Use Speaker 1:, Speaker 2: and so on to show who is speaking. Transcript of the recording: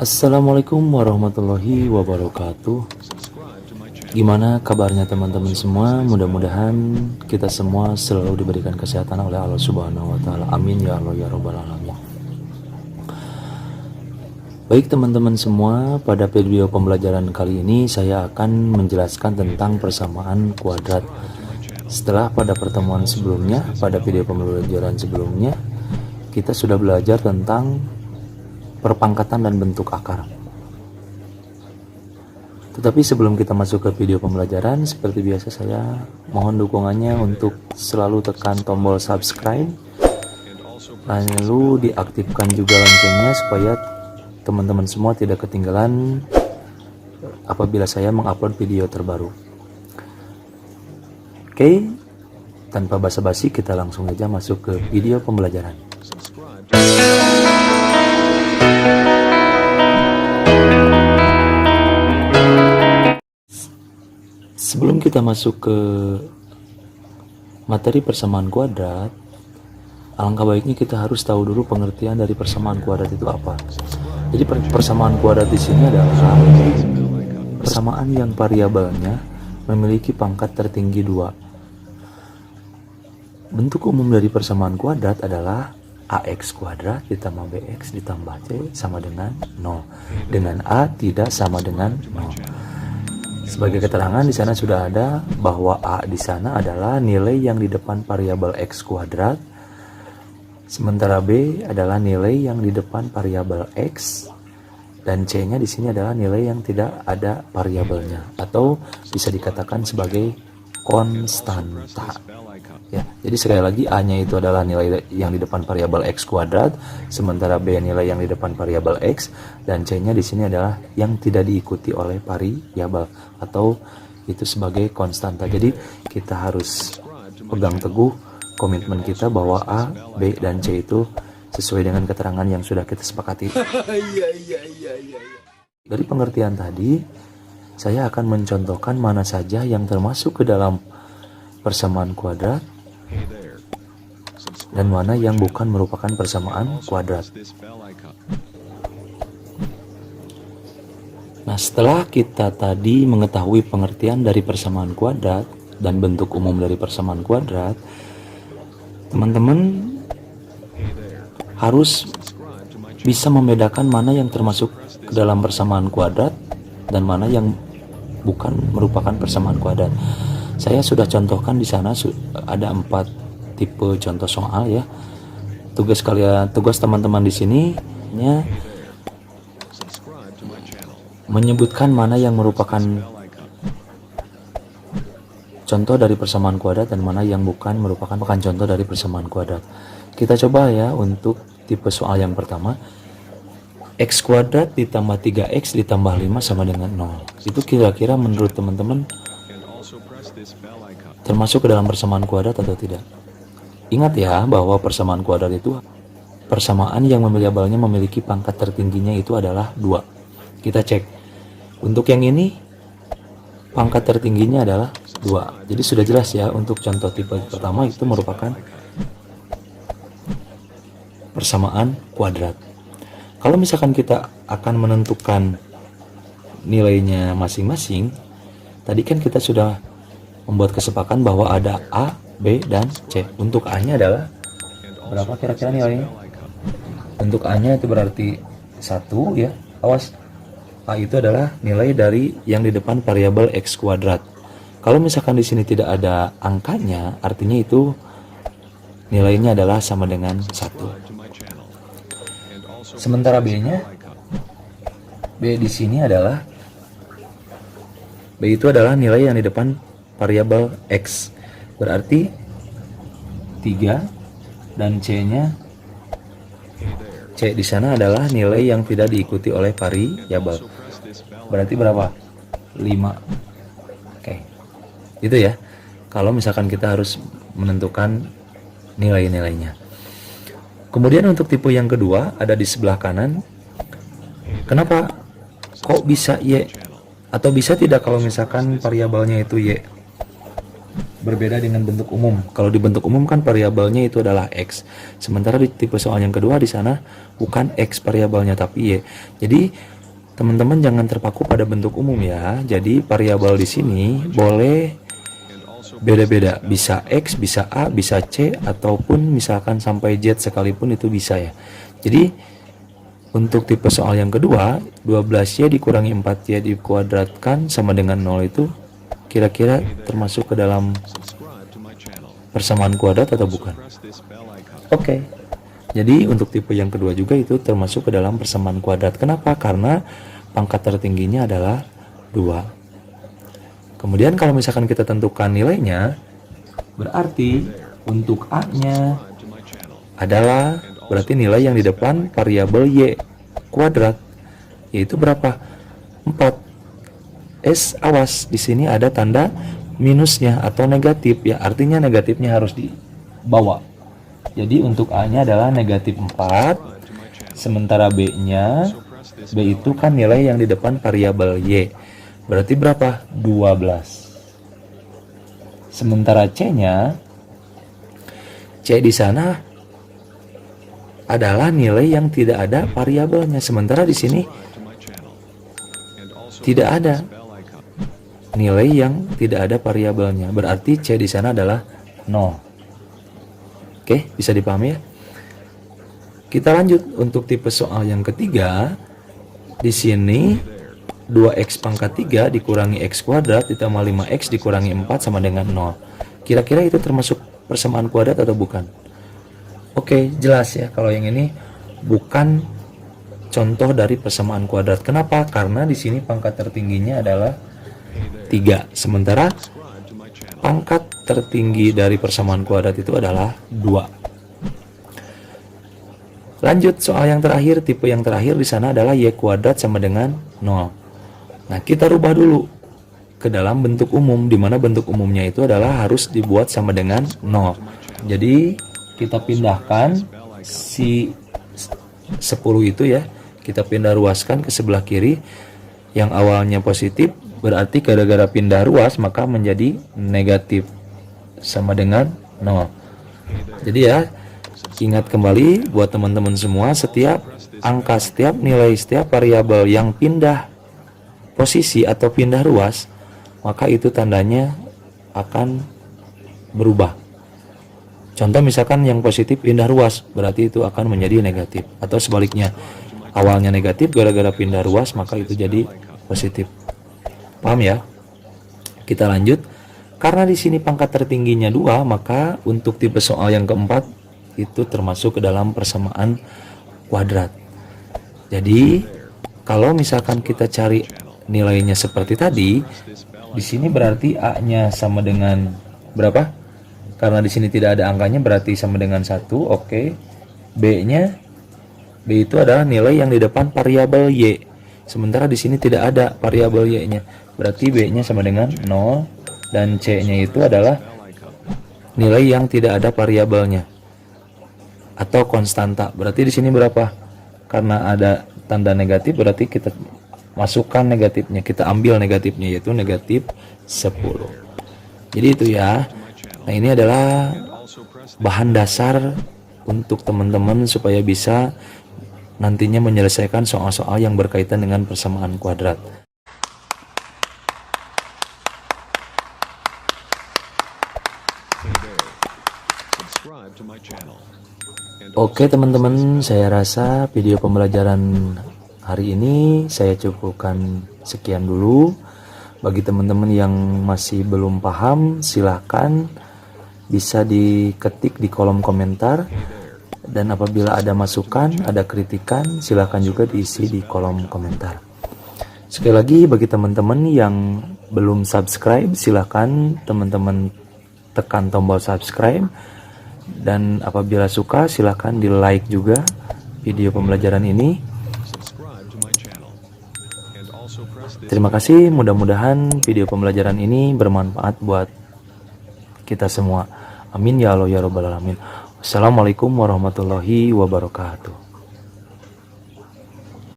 Speaker 1: Assalamualaikum warahmatullahi wabarakatuh. Gimana kabarnya teman-teman semua? Mudah-mudahan kita semua selalu diberikan kesehatan oleh Allah Subhanahu wa taala. Amin ya Allah ya rabbal alamin. Baik teman-teman semua, pada video pembelajaran kali ini saya akan menjelaskan tentang persamaan kuadrat. Setelah pada pertemuan sebelumnya, pada video pembelajaran sebelumnya, kita sudah belajar tentang perpangkatan dan bentuk akar. Tetapi sebelum kita masuk ke video pembelajaran, seperti biasa saya mohon dukungannya untuk selalu tekan tombol subscribe, lalu diaktifkan juga loncengnya supaya teman-teman semua tidak ketinggalan apabila saya mengupload video terbaru. Oke, tanpa basa-basi kita langsung aja masuk ke video pembelajaran. Sebelum kita masuk ke materi persamaan kuadrat, alangkah baiknya kita harus tahu dulu pengertian dari persamaan kuadrat itu apa. Jadi persamaan kuadrat di sini adalah persamaan yang variabelnya memiliki pangkat tertinggi 2. Bentuk umum dari persamaan kuadrat adalah ax kuadrat ditambah bx ditambah c sama dengan 0, dengan a tidak sama dengan 0. Sebagai keterangan di sana sudah ada bahwa a di sana adalah nilai yang di depan variabel x kuadrat, sementara b adalah nilai yang di depan variabel x, dan c-nya di sini adalah nilai yang tidak ada variabelnya atau bisa dikatakan sebagai konstanta. Ya, jadi sekali lagi a-nya itu adalah nilai yang di depan variabel x kuadrat, sementara b nilai yang di depan variabel x, dan c-nya di sini adalah yang tidak diikuti oleh variabel atau itu sebagai konstanta. Jadi kita harus pegang teguh komitmen kita bahwa a, b, dan c itu sesuai dengan keterangan yang sudah kita sepakati. Dari pengertian tadi, saya akan mencontohkan mana saja yang termasuk ke dalam persamaan kuadrat dan mana yang bukan merupakan persamaan kuadrat. Nah, setelah kita tadi mengetahui pengertian dari persamaan kuadrat dan bentuk umum dari persamaan kuadrat, teman-teman harus bisa membedakan mana yang termasuk ke dalam persamaan kuadrat dan mana yang bukan merupakan persamaan kuadrat. Saya sudah contohkan di sana ada 4 tipe contoh soal ya. Tugas teman-teman di sini menyebutkan mana yang merupakan contoh dari persamaan kuadrat dan mana yang bukan merupakan contoh dari persamaan kuadrat. Kita coba ya untuk tipe soal yang pertama. X kuadrat ditambah 3x ditambah 5 sama dengan 0. Itu kira-kira menurut teman-teman termasuk ke dalam persamaan kuadrat atau tidak? Ingat ya bahwa persamaan kuadrat itu persamaan yang variabelnya memiliki pangkat tertingginya itu adalah 2. Kita cek. Untuk yang ini pangkat tertingginya adalah 2. Jadi sudah jelas ya, untuk contoh tipe pertama itu merupakan persamaan kuadrat. Kalau misalkan kita akan menentukan nilainya masing-masing, tadi kan kita sudah membuat kesepakatan bahwa ada A, B, dan C. Untuk A-nya adalah berapa kira-kira nilainya? Untuk A-nya itu berarti 1 ya. Awas, A itu adalah nilai dari yang di depan variabel X kuadrat. Kalau misalkan di sini tidak ada angkanya, artinya itu nilainya adalah sama dengan 1. Sementara B-nya, B di sini adalah B itu adalah nilai yang di depan variabel X. Berarti 3, dan C-nya, C di sana adalah nilai yang tidak diikuti oleh variabel. Berarti berapa? 5. Oke. Itu ya. Kalau misalkan kita harus menentukan nilai-nilainya. Kemudian untuk tipe yang kedua ada di sebelah kanan. Kenapa kok bisa Y Atau bisa tidak kalau misalkan variabelnya itu Y? Berbeda dengan bentuk umum. Kalau di bentuk umum kan variabelnya itu adalah X. Sementara di tipe soal yang kedua di sana bukan X variabelnya tapi Y. Jadi teman-teman jangan terpaku pada bentuk umum ya. Jadi variabel di sini boleh beda-beda. Bisa X, bisa A, bisa C, ataupun misalkan sampai Z sekalipun itu bisa ya. Jadi untuk tipe soal yang kedua, 12Y dikurangi 4Y dikuadratkan sama dengan 0 itu kira-kira termasuk ke dalam persamaan kuadrat atau bukan? Oke. Jadi untuk tipe yang kedua juga itu termasuk ke dalam persamaan kuadrat. Kenapa? Karena pangkat tertingginya adalah 2. Kemudian kalau misalkan kita tentukan nilainya, berarti untuk A-nya adalah berarti nilai yang di depan variabel Y kuadrat, yaitu berapa? 4. Awas, di sini ada tanda minusnya atau negatif ya, artinya negatifnya harus dibawa. Jadi untuk A-nya adalah negatif 4, sementara B-nya, B itu kan nilai yang di depan variabel Y, berarti berapa? 12. Sementara C-nya, C di sana adalah nilai yang tidak ada variabelnya, sementara di sini tidak ada nilai yang tidak ada variabelnya, berarti C di sana adalah 0. Oke, bisa dipahami ya? Kita lanjut untuk tipe soal yang ketiga. Di sini 2x pangkat 3 dikurangi x kuadrat ditambah 5x dikurangi 4 sama dengan 0. Kira-kira itu termasuk persamaan kuadrat atau bukan? Oke, jelas ya, kalau yang ini bukan contoh dari persamaan kuadrat. Kenapa? Karena di sini pangkat tertingginya adalah 3, sementara pangkat tertinggi dari persamaan kuadrat itu adalah 2. Lanjut soal yang terakhir, tipe yang terakhir di sana adalah y kuadrat sama dengan 0. Nah, kita rubah dulu ke dalam bentuk umum, di mana bentuk umumnya itu adalah harus dibuat sama dengan 0. Jadi kita pindahkan si 10 itu ya, kita pindah ruaskan ke sebelah kiri. Yang awalnya positif berarti gara-gara pindah ruas maka menjadi negatif sama dengan 0. Jadi ya, ingat kembali buat teman-teman semua, setiap angka, setiap nilai, setiap variabel yang pindah posisi atau pindah ruas, maka itu tandanya akan berubah. Contoh misalkan yang positif pindah ruas, berarti itu akan menjadi negatif. Atau sebaliknya, awalnya negatif gara-gara pindah ruas, maka itu jadi positif. Paham ya? Kita lanjut. Karena di sini pangkat tertingginya 2, maka untuk tipe soal yang keempat itu termasuk ke dalam persamaan kuadrat. Jadi, kalau misalkan kita cari nilainya seperti tadi, di sini berarti A-nya sama dengan berapa? Karena di sini tidak ada angkanya berarti sama dengan 1. Oke. B-nya, B itu adalah nilai yang di depan variabel Y. Sementara di sini tidak ada variabel Y-nya. Berarti B-nya sama dengan 0 dan C-nya itu adalah nilai yang tidak ada variabelnya atau konstanta. Berarti di sini berapa? Karena ada tanda negatif berarti kita masukkan negatifnya, kita ambil negatifnya, yaitu negatif 10. Jadi itu ya. Nah, ini adalah bahan dasar untuk teman-teman supaya bisa nantinya menyelesaikan soal-soal yang berkaitan dengan persamaan kuadrat. Oke teman-teman, saya rasa video pembelajaran hari ini saya cukupkan sekian dulu. Bagi teman-teman yang masih belum paham, silahkan bisa diketik di kolom komentar, dan apabila ada masukan, ada kritikan, silahkan juga diisi di kolom komentar. Sekali lagi, bagi teman-teman yang belum subscribe, silahkan teman-teman tekan tombol subscribe, dan apabila suka silahkan di like juga video pembelajaran ini. Terima kasih, mudah-mudahan video pembelajaran ini bermanfaat buat kita semua. Amin ya Allah ya Rabbal Alamin. Wassalamualaikum warahmatullahi wabarakatuh.